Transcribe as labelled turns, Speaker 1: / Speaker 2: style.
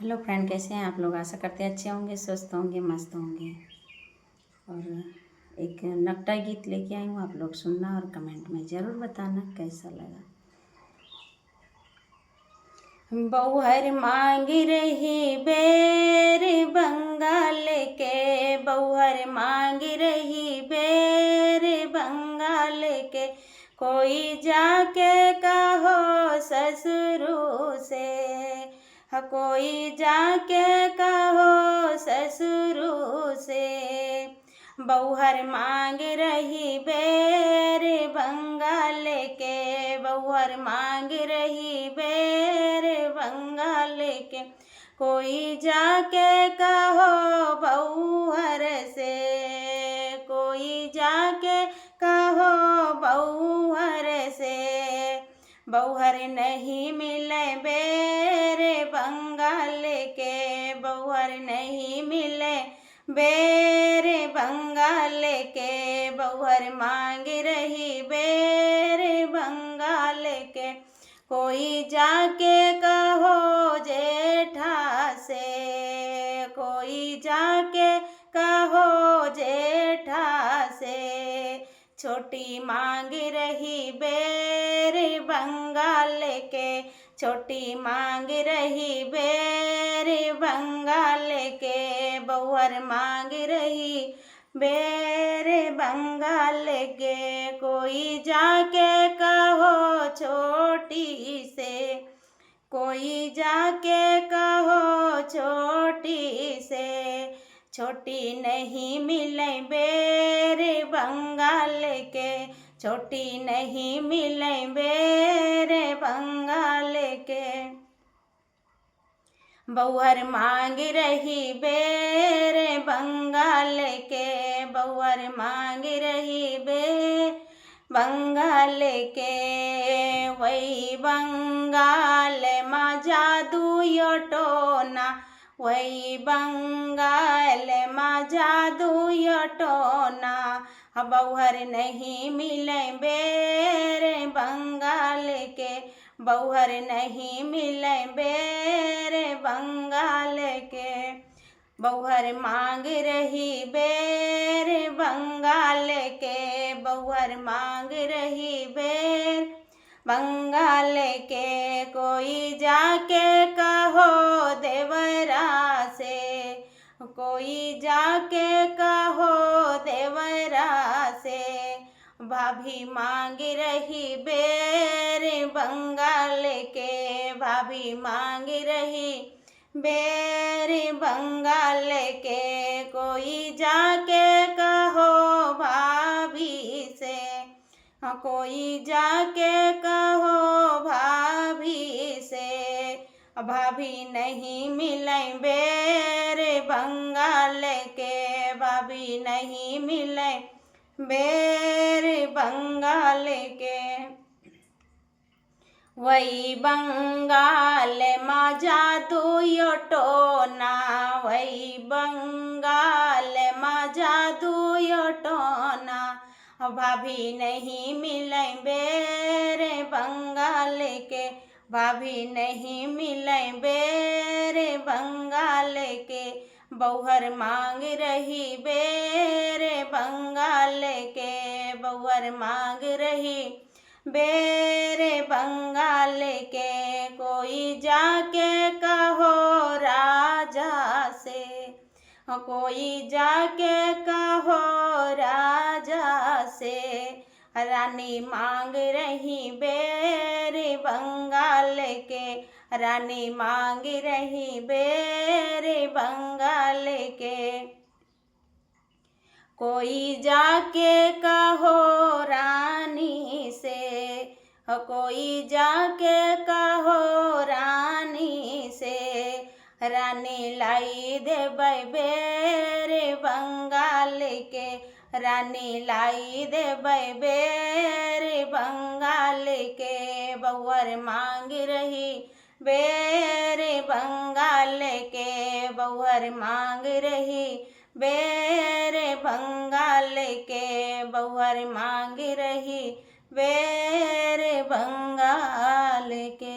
Speaker 1: Hello friend, कैसे हैं आप लोग। आशा करते हैं अच्छे होंगे, स्वस्थ होंगे, मस्त होंगे। और एक नकटा गीत लेके आई हूँ, आप लोग सुनना और कमेंट में ज़रूर बताना कैसा लगा। बौहर मांग रही बेर बंगाल के, बौहर मांग रही बेर बंगाल के, कोई जाके कहो ससुरों से, कोई जाके कहो ससुरों से। बौहर मांग रही बेर बंगाल के, बौहर मांग रही बेर बंगाल के, कोई जाके कहो बौहर से, कोई जाके कहो बौहर से। बौहर नहीं मिले बेर बंगाल के, बौहर नहीं मिले बेर बंगाल के, बौहर मांग रही बेर बंगाल के, कोई जाके कहो जेठा से, कोई जाके कहो जेठा से। छोटी मांग रही बेर बंगाल के, छोटी मांग रही बेर बंगाल के, बौहर मांग रही बेर बंगाल के, कोई जाके कहो छोटी से, कोई जाके कहो छोटी से। छोटी नहीं मिले बेर बंगाल के, छोटी नहीं मिले बेर बंगाल के, बौहर मांग रही बेर बंगाल के, बौहर मांग रही बेर बंगाल के। वही बंगाल मा जादू यो टोना, वही बंगाल मा जादू यो टोना, बौहर नहीं मिले बेर बंगाल के, बौहर नहीं मिले बेर बंगाल के। बौहर मांग रही बेर बंगाल के, बौहर मांग रही बेर बंगाल के, कोई जाके कहो देवरा से, कोई जाके कहो देवरा से। भाभी मांग रही बेर बंगाल के, भाभी मांग रही बेर बंगाल के, कोई जाके कहो भाभी से, कोई जाके कहो भाभी से। भाभी नहीं मिले बेर बंगाल के, भाभी नहीं मिले बेर बंगाल के। वही बंगाल मा जादू यो टोना, वही बंगाल मा जादू यो टोना, भाभी नहीं मिले बेर बंगाल के, भाभी नहीं मिले बेर बंगाल के, बौहर मांग रही बेर बंगाल के, बौहर मांग रही बेर बंगाल के, कोई जाके कहो राजा से, कोई जाके कहो राजा से। रानी मांग रही बेर बंगाल के, रानी मांग रही बेर बंगाल के, कोई जाके कहो रानी से, कोई जाके कहो रानी से। रानी लाई देबै बेर बंगाल के, रानी लाई देबै बेर बंगाल के, बौहर मांग रही बेर बंगाल के, बौहर मांग रही बेर बंगाल के, बौहर मांग रही बेर बंगाल के।